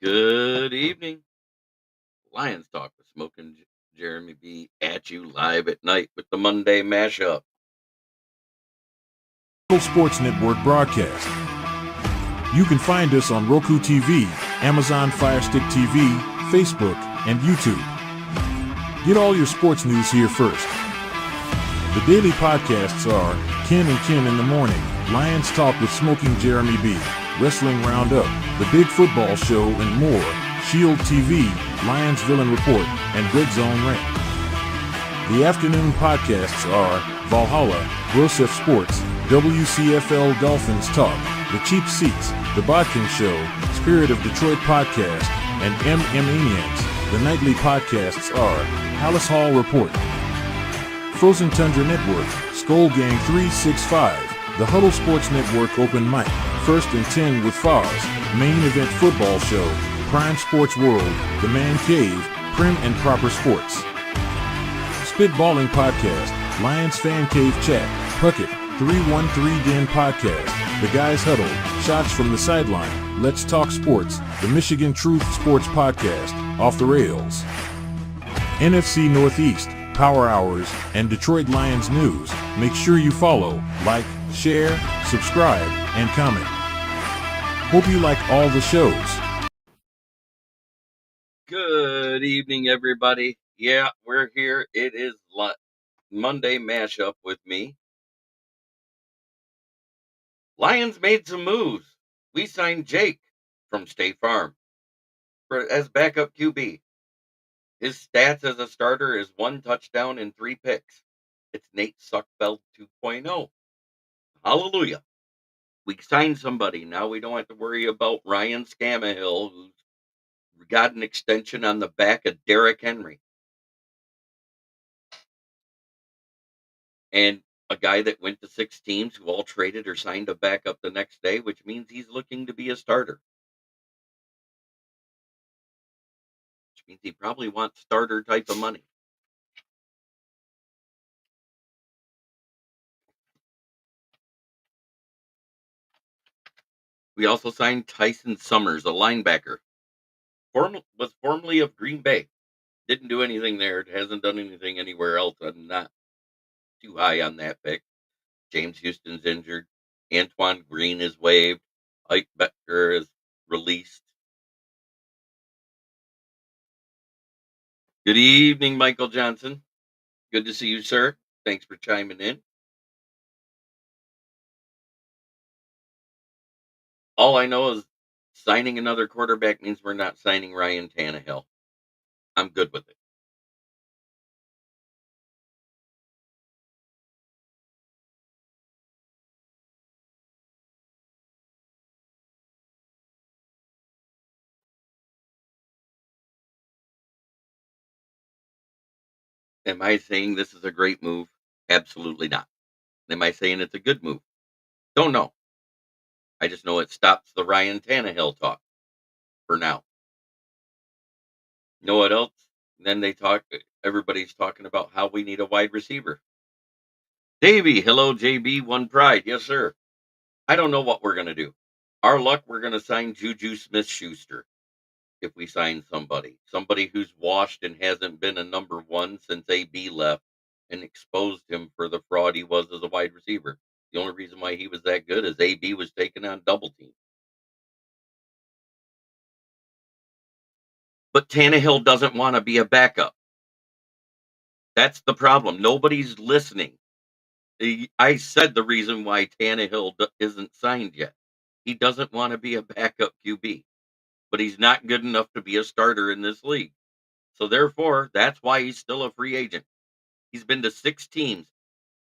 Good evening. Lions Talk with Smoking Jeremy B at you live at night with the Monday mashup. Sports Network broadcast. You can find us on Roku TV, Amazon Fire Stick TV, Facebook, and YouTube. Get all your sports news here first. The daily podcasts are Ken and Ken in the Morning, Lions Talk with Smoking Jeremy B, Wrestling Roundup, The Big Football Show, and more, Shield TV, Lions Villain Report, and Red Zone Rant. The afternoon podcasts are Valhalla, Grosef Sports, WCFL Dolphins Talk, The Cheap Seats, The Bodkin Show, Spirit of Detroit Podcast, and Maniacs. The nightly podcasts are Alice Hall Report, Frozen Tundra Network, Skull Gang 365, The Huddle Sports Network Open Mic, First and 10 with Foz, Main Event Football Show, Prime Sports World, The Man Cave, Prim and Proper Sports. Spitballing Podcast, Lions Fan Cave Chat, Puckett, 313 Den Podcast, The Guys Huddle, Shots from the Sideline, Let's Talk Sports, The Michigan Truth Sports Podcast, Off the Rails, NFC Northeast, Power Hours, and Detroit Lions News. Make sure you follow, like, share, subscribe, and comment. Hope you like all the shows. Good evening, everybody. Yeah, we're here. It is Monday mashup with me. Lions made some moves. We signed Jake from State Farm as backup QB. His stats as a starter is 1 touchdown and 3 picks. It's Nate Suckfeld 2.0. Hallelujah. We signed somebody. Now we don't have to worry about Ryan Scamahill, who's got an extension on the back of Derrick Henry. And a guy that went to 6 teams who all traded or signed a backup the next day, which means he's looking to be a starter. Which means he probably wants starter type of money. We also signed Tyson Sommers, a linebacker. Was formerly of Green Bay. Didn't do anything there. Hasn't done anything anywhere else. I'm not too high on that pick. James Houston's injured. Antoine Green is waived. Ike Boetger is released. Good evening, Michael Johnson. Good to see you, sir. Thanks for chiming in. All I know is signing another quarterback means we're not signing Ryan Tannehill. I'm good with it. Am I saying this is a great move? Absolutely not. Am I saying it's a good move? Don't know. I just know it stops the Ryan Tannehill talk for now. You know what else? Then everybody's talking about how we need a wide receiver. Davey, hello, JB, One Pride. Yes, sir. I don't know what we're going to do. Our luck, we're going to sign Juju Smith-Schuster if we sign somebody who's washed and hasn't been a number one since AB left and exposed him for the fraud he was as a wide receiver. The only reason why he was that good is AB was taking on double team. But Tannehill doesn't want to be a backup. That's the problem. Nobody's listening. I said the reason why Tannehill isn't signed yet. He doesn't want to be a backup QB, but he's not good enough to be a starter in this league. So therefore, that's why he's still a free agent. He's been to 6 teams.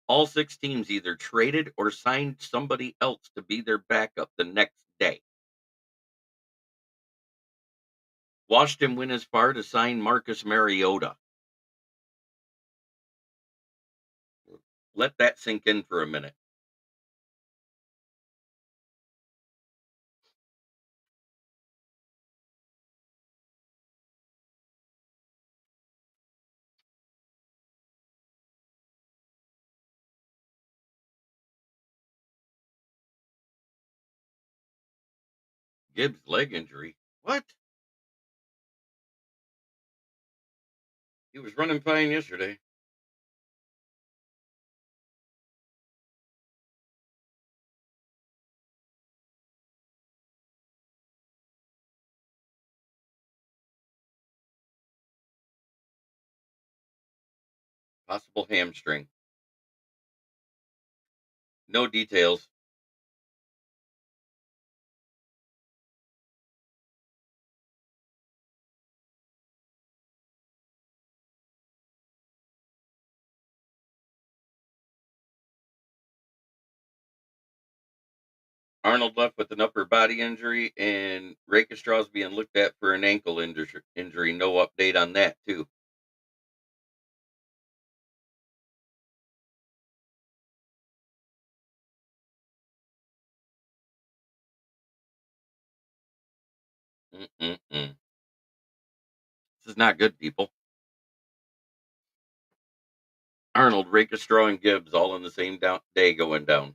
All 6 teams either traded or signed somebody else to be their backup the next day. Watched him win as far to sign Marcus Mariota. Let that sink in for a minute. Gibbs' leg injury. What? He was running fine yesterday. Possible hamstring. No details. Arnold left with an upper body injury, and Rakestraw's being looked at for an ankle injury. No update on that, too. Mm-mm-mm. This is not good, people. Arnold, Rakestraw, and Gibbs all in the same day going down.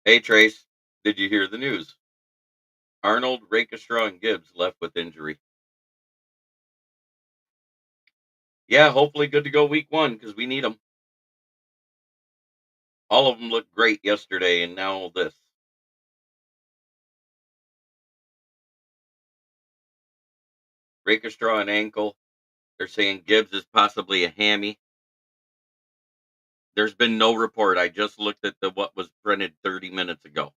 Hey, Trace, did you hear the news? Arnold, Rakestraw, and Gibbs left with injury. Yeah, hopefully good to go week 1 because we need them. All of them looked great yesterday, and now this. Rakestraw and ankle. They're saying Gibbs is possibly a hammy. There's been no report. I just looked at the what was printed 30 minutes ago.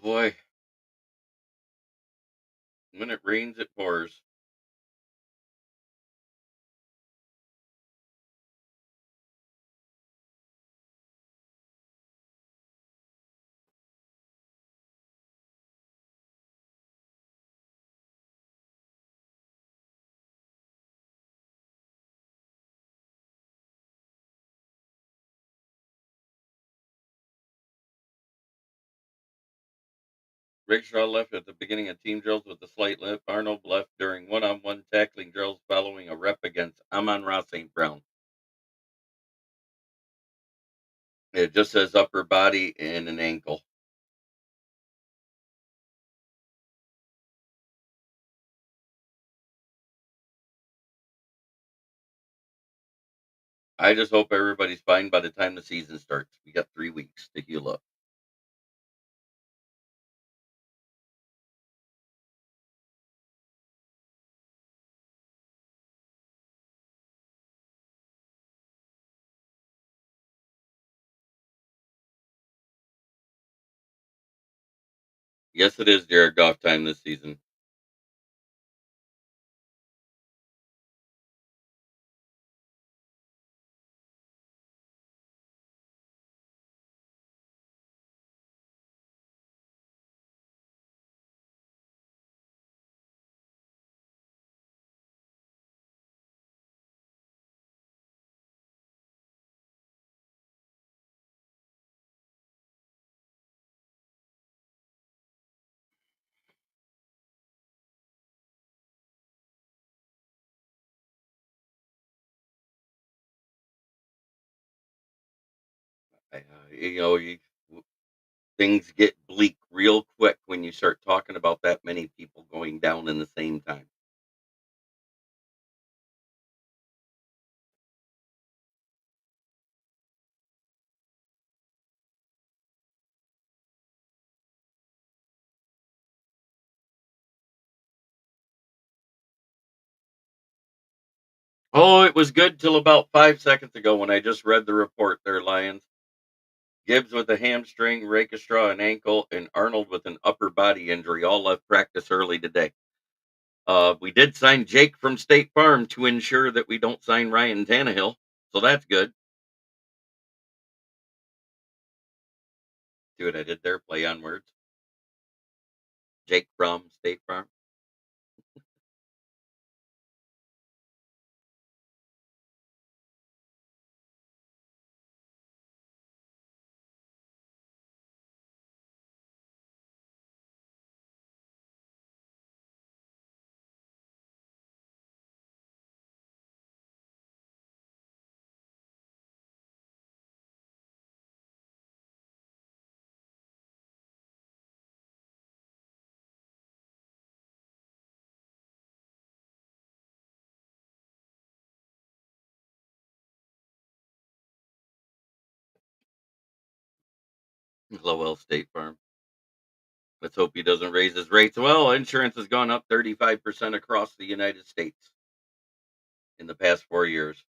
Boy, when it rains, it pours. Rickshaw left at the beginning of team drills with a slight limp. Arnold left during one-on-one tackling drills following a rep against Amon-Ra St. Brown. It just says upper body and an ankle. I just hope everybody's fine by the time the season starts. We got 3 weeks to heal up. Yes, it is Jared Goff time this season. You know, things get bleak real quick when you start talking about that many people going down in the same time. Oh, it was good till about 5 seconds ago when I just read the report there, Lions. Gibbs with a hamstring, Rakeshaw an ankle, and Arnold with an upper body injury all left practice early today. We did sign Jake from State Farm to ensure that we don't sign Ryan Tannehill, so that's good. See what I did there? Play on words. Jake from State Farm. Lowell State Farm. Let's hope he doesn't raise his rates. Well, insurance has gone up 35% across the United States in the past 4 years.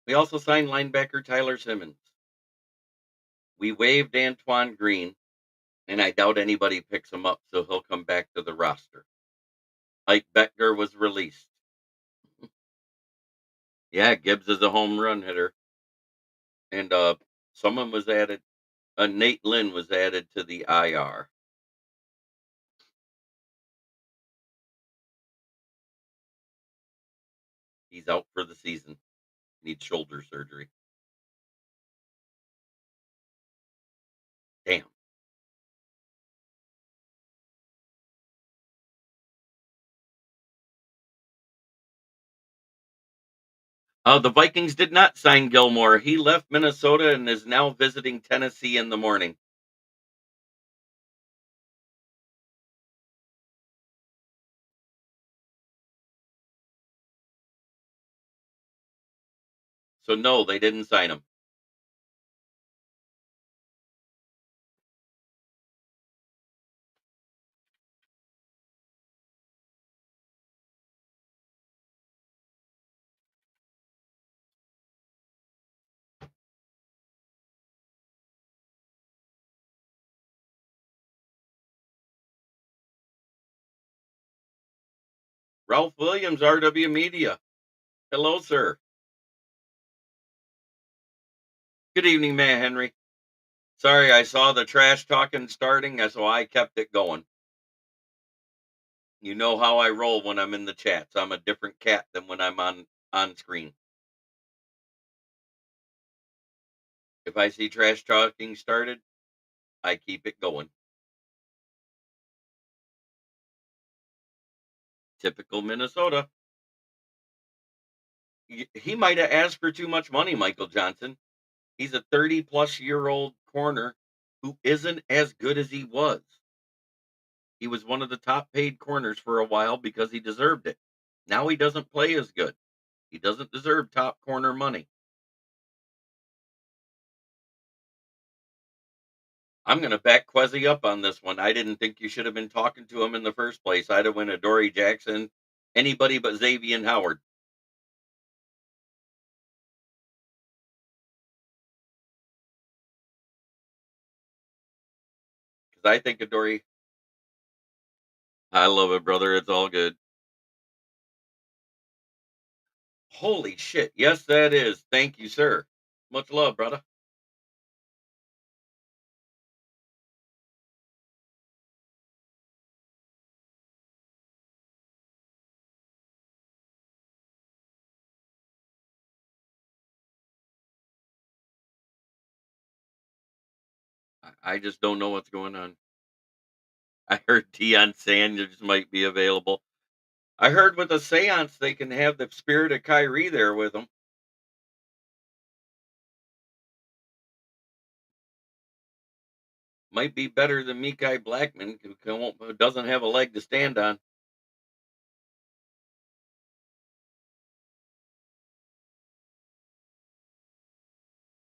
We also signed linebacker Tyler Simmons. We waived Antoine Green, and I doubt anybody picks him up, so he'll come back to the roster. Ike Boetger was released. Yeah, Gibbs is a home run hitter. And someone was added. Nate Lynn was added to the IR. He's out for the season. Needs shoulder surgery. Damn. The Vikings did not sign Gilmore. He left Minnesota and is now visiting Tennessee in the morning. So no, they didn't sign him. Ralph Williams, RW Media. Hello, sir. Good evening, man, Henry. Sorry, I saw the trash talking starting, so I kept it going. You know how I roll when I'm in the chats. I'm a different cat than when I'm on screen. If I see trash talking started, I keep it going. Typical Minnesota. He might have asked for too much money, Michael Johnson. He's a 30-plus-year-old corner who isn't as good as he was. He was one of the top paid corners for a while because he deserved it. Now he doesn't play as good. He doesn't deserve top corner money. I'm going to back Quezzy up on this one. I didn't think you should have been talking to him in the first place. I'd have went Adoree Jackson, anybody but Xavier Howard. Because I think Adoree, I love it, brother. It's all good. Holy shit. Yes, that is. Thank you, sir. Much love, brother. I just don't know what's going on. I heard Deion Sanders might be available. I heard with a seance they can have the spirit of Kyrie there with them. Might be better than Mekhi Blackman, who doesn't have a leg to stand on.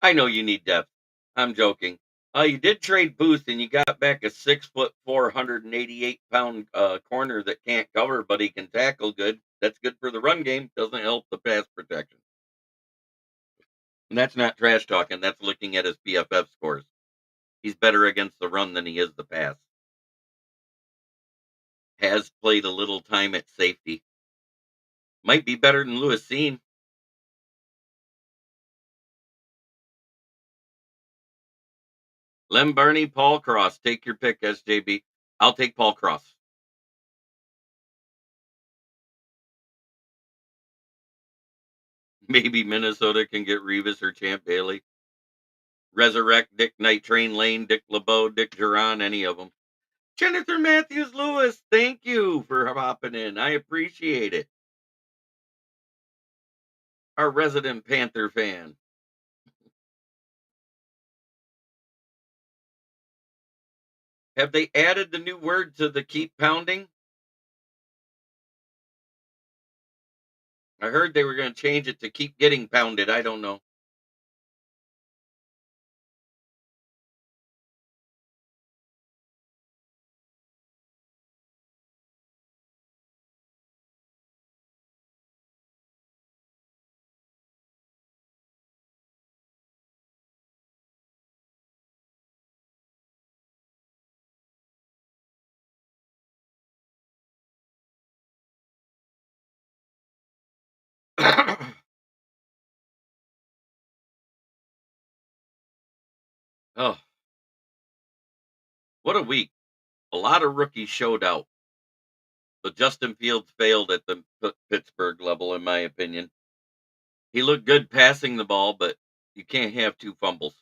I know you need depth. I'm joking. You did trade Booth, and you got back a 6'4", 188-pound corner that can't cover, but he can tackle good. That's good for the run game. Doesn't help the pass protection. And that's not trash talking. That's looking at his PFF scores. He's better against the run than he is the pass. Has played a little time at safety. Might be better than Lewis Seen. Lem Barney, Paul Cross. Take your pick, SJB. I'll take Paul Cross. Maybe Minnesota can get Revis or Champ Bailey. Resurrect Dick Night Train Lane, Dick LeBeau, Dick Duran, any of them. Jennifer Matthews Lewis, thank you for hopping in. I appreciate it. Our resident Panther fan. Have they added the new word to the keep pounding? I heard they were going to change it to keep getting pounded. I don't know. Oh, what a week. A lot of rookies showed out, but Justin Fields failed at the Pittsburgh level, in my opinion. He looked good passing the ball, but you can't have two fumbles.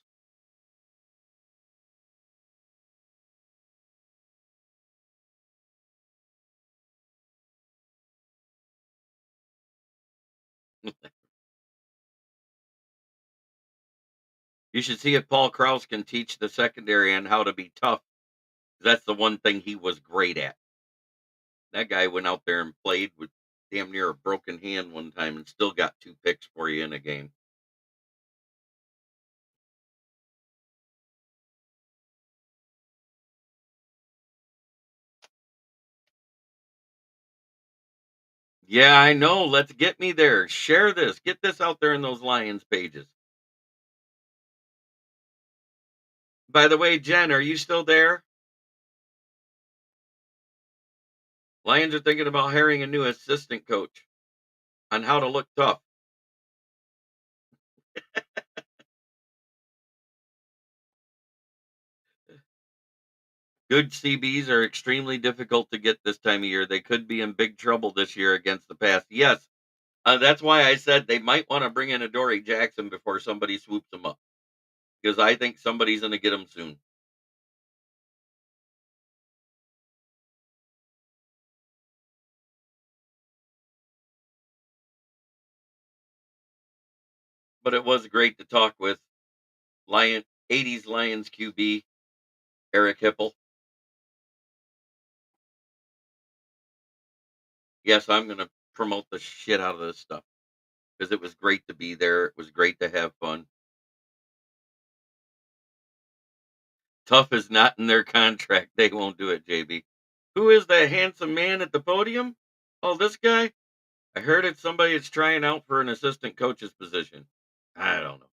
You should see if Paul Krause can teach the secondary on how to be tough. That's the one thing he was great at. That guy went out there and played with damn near a broken hand one time and still got 2 picks for you in a game. Yeah, I know. Let's get me there. Share this. Get this out there in those Lions pages. By the way, Jen, are you still there? Lions are thinking about hiring a new assistant coach on how to look tough. Good CBs are extremely difficult to get this time of year. They could be in big trouble this year against the pass. Yes, that's why I said they might want to bring in a Dory Jackson before somebody swoops them up, because I think somebody's going to get them soon. But it was great to talk with Lion 80s Lions QB Eric Hipple. Yes, I'm going to promote the shit out of this stuff because it was great to be there. It was great to have fun. Tough is not in their contract. They won't do it, JB. Who is that handsome man at the podium? Oh, this guy? I heard it's somebody that's trying out for an assistant coach's position. I don't know.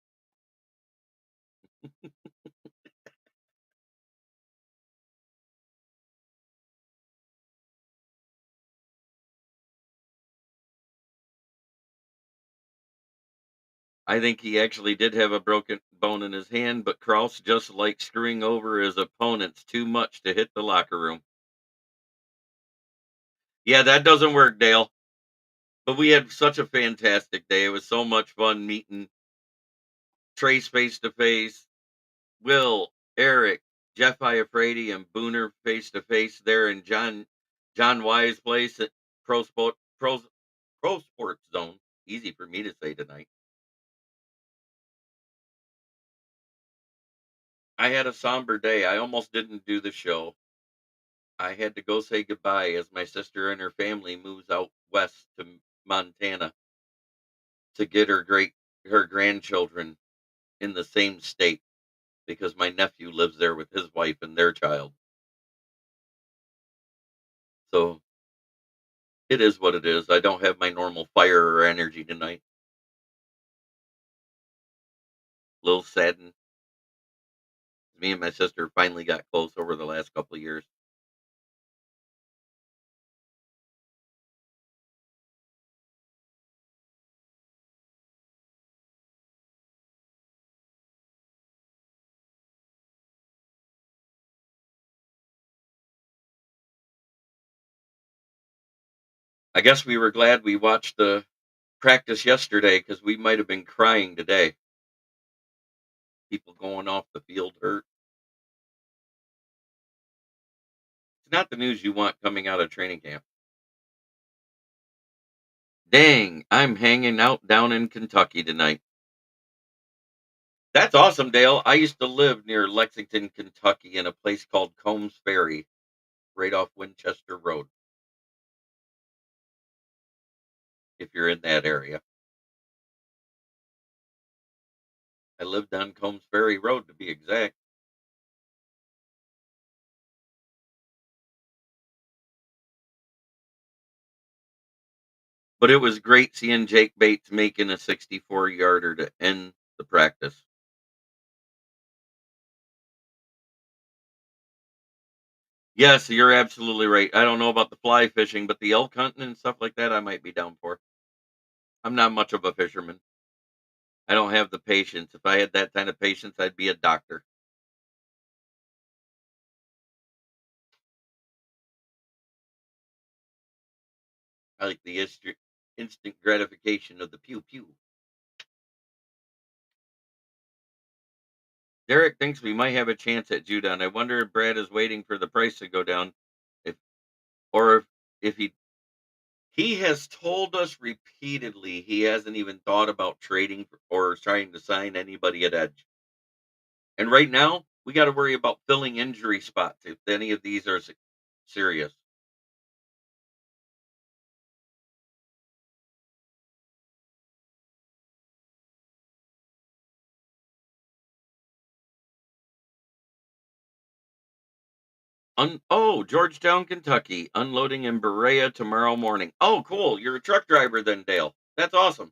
I think he actually did have a broken bone in his hand, but Krause just likes screwing over his opponents too much to hit the locker room. Yeah, that doesn't work, Dale. But we had such a fantastic day. It was so much fun meeting Trace face to face, Will, Eric, Jeff Iafrate and Booner face to face there in John Wise place at Pro Sports Zone. Easy for me to say tonight. I had a somber day. I almost didn't do the show. I had to go say goodbye as my sister and her family moves out west to Montana to get her grandchildren in the same state because my nephew lives there with his wife and their child. So it is what it is. I don't have my normal fire or energy tonight. A little saddened. Me and my sister finally got close over the last couple of years. I guess we were glad we watched the practice yesterday because we might have been crying today. People going off the field hurt. It's not the news you want coming out of training camp. Dang, I'm hanging out down in Kentucky tonight. That's awesome, Dale. I used to live near Lexington, Kentucky in a place called Combs Ferry, right off Winchester Road. If you're in that area. I lived on Combs Ferry Road to be exact. But it was great seeing Jake Bates making a 64-yarder to end the practice. Yes, you're absolutely right. I don't know about the fly fishing, but the elk hunting and stuff like that, I might be down for. I'm not much of a fisherman. I don't have the patience. If I had that kind of patience, I'd be a doctor. I like the instant gratification of the pew pew. Derek thinks we might have a chance at Judon. I wonder if Brad is waiting for the price to go down, if or if he has told us repeatedly he hasn't even thought about trading or trying to sign anybody at edge. And right now, we got to worry about filling injury spots if any of these are serious. Georgetown, Kentucky, unloading in Berea tomorrow morning. Oh, cool. You're a truck driver then, Dale. That's awesome.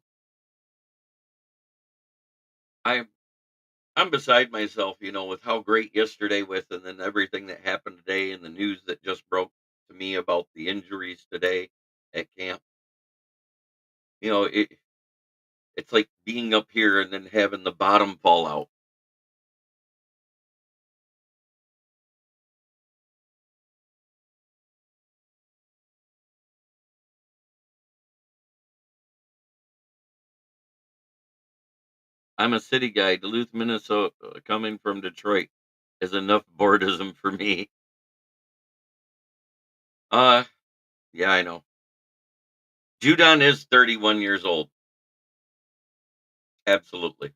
I'm beside myself, with how great yesterday was, and then everything that happened today, and the news that just broke to me about the injuries today at camp. It's like being up here and then having the bottom fall out. I'm a city guy. Duluth, Minnesota, coming from Detroit is enough boredom for me. Uh, yeah, I know. Judon is 31 years old. Absolutely.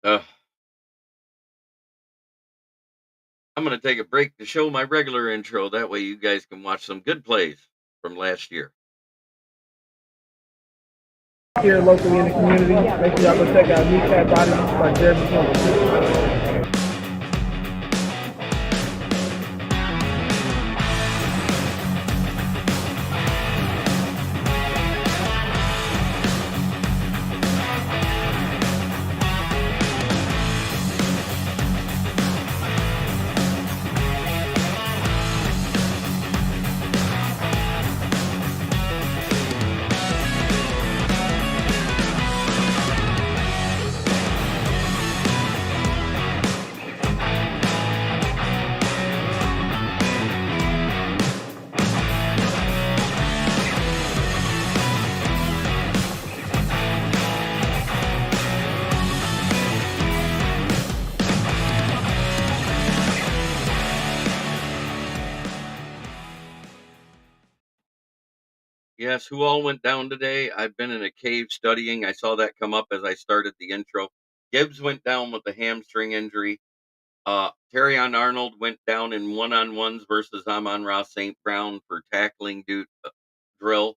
Uh, I'm going to take a break to show my regular intro. That way you guys can watch some good plays from last year. Here locally in the community, make sure y'all go check out Kneecap Body by Jeremy Sommers. Yes, who all went down today? I've been in a cave studying. I saw that come up as I started the intro. Gibbs went down with a hamstring injury. Terrion Arnold went down in one-on-ones versus Amon-Ra St. Brown for tackling drill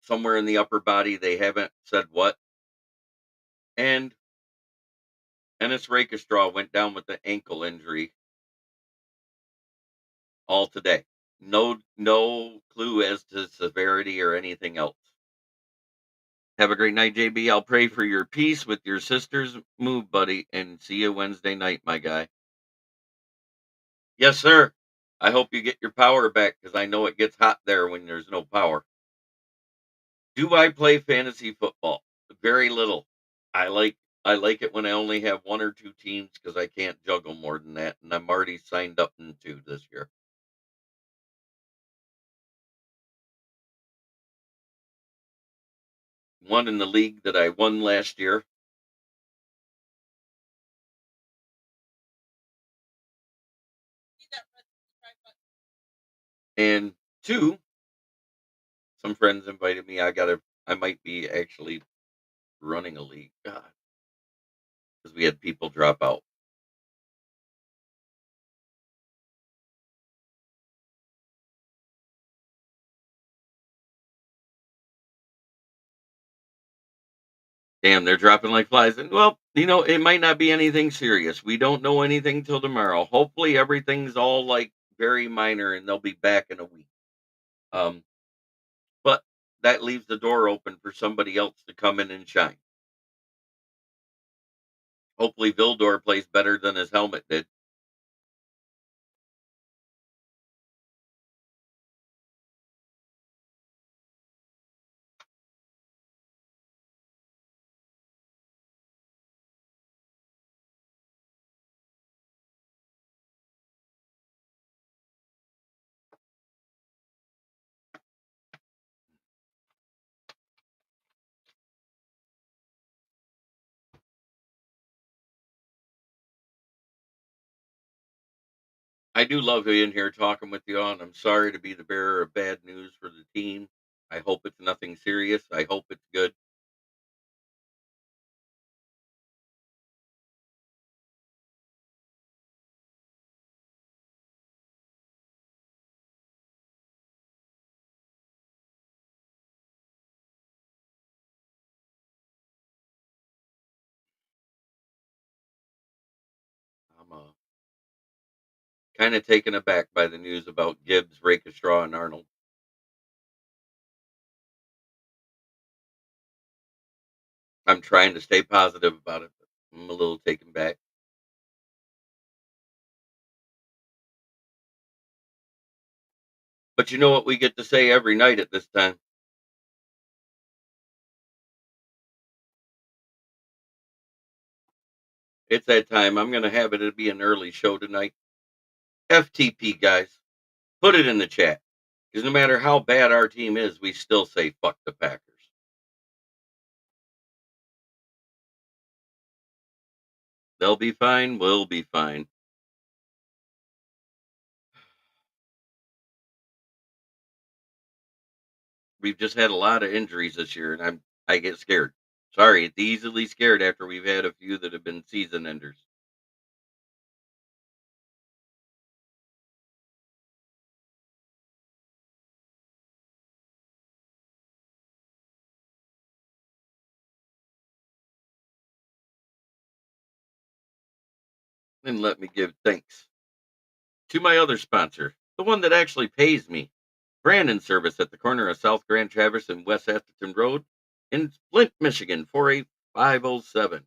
somewhere in the upper body. They haven't said what. And Ennis Rakestraw went down with the ankle injury all today. No clue as to severity or anything else. Have a great night, JB. I'll pray for your peace with your sister's move, buddy, and see you Wednesday night, my guy. Yes, sir. I hope you get your power back because I know it gets hot there when there's no power. Do I play fantasy football? Very little. I like I like it when I only have one or two teams because I can't juggle more than that, and I'm already signed up in two this year. One in the league that I won last year, and two, some friends invited me. I might be actually running a league. God, because we had people drop out. Damn, they're dropping like flies. And well, it might not be anything serious. We don't know anything till tomorrow. Hopefully everything's all like very minor and they'll be back in a week. Um, but that leaves the door open for somebody else to come in and shine. Hopefully Vildor plays better than his helmet did. I do love being here talking with you on. I'm sorry to be the bearer of bad news for the team. I hope it's nothing serious. I hope it's good. I'm kind of taken aback by the news about Gibbs, Rakestraw, and Arnold. I'm trying to stay positive about it, but I'm a little taken back. But you know what we get to say every night at this time? It's that time. I'm going to have it. It'll be an early show tonight. FTP, guys. Put it in the chat. Because no matter how bad our team is, we still say fuck the Packers. They'll be fine. We'll be fine. We've just had a lot of injuries this year, and I get scared. Sorry, it's easily scared after we've had a few that have been season enders. And let me give thanks to my other sponsor, the one that actually pays me. Brandon Service at the corner of South Grand Traverse and West Atherton Road in Flint, Michigan, 48507.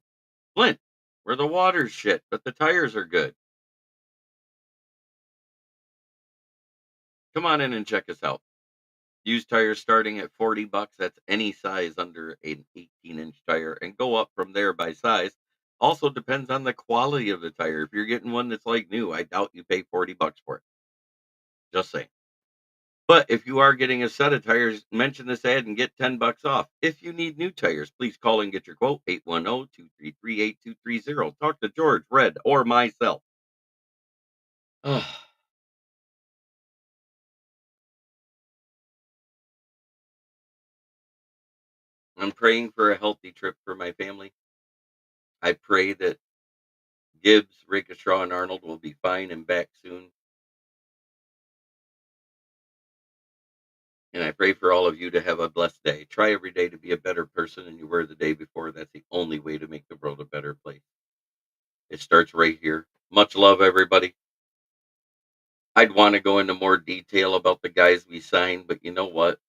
Flint, where the water's shit, but the tires are good. Come on in and check us out. Used tires starting at $40. That's any size under an 18-inch tire and go up from there by size. Also depends on the quality of the tire. If you're getting one that's like new, I doubt you pay $40 for it. Just saying. But if you are getting a set of tires, mention this ad and get $10 off. If you need new tires, please call and get your quote 810-233-8230. Talk to George, Red, or myself. I'm praying for a healthy trip for my family. I pray that Gibbs, Rickeshaw, and Arnold will be fine and back soon. And I pray for all of you to have a blessed day. Try every day to be a better person than you were the day before. That's the only way to make the world a better place. It starts right here. Much love, everybody. I'd want to go into more detail about the guys we signed, but you know what?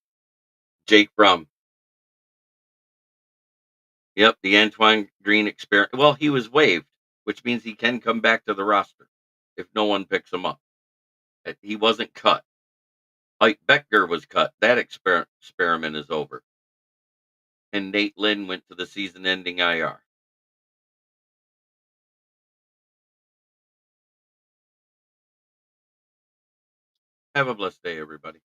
Jake Fromm. Yep, the Antoine Green experiment. Well, he was waived, which means he can come back to the roster if no one picks him up. He wasn't cut. Ike Boetger was cut. That experiment is over. And Lynn went to the season-ending IR. Have a blessed day, everybody.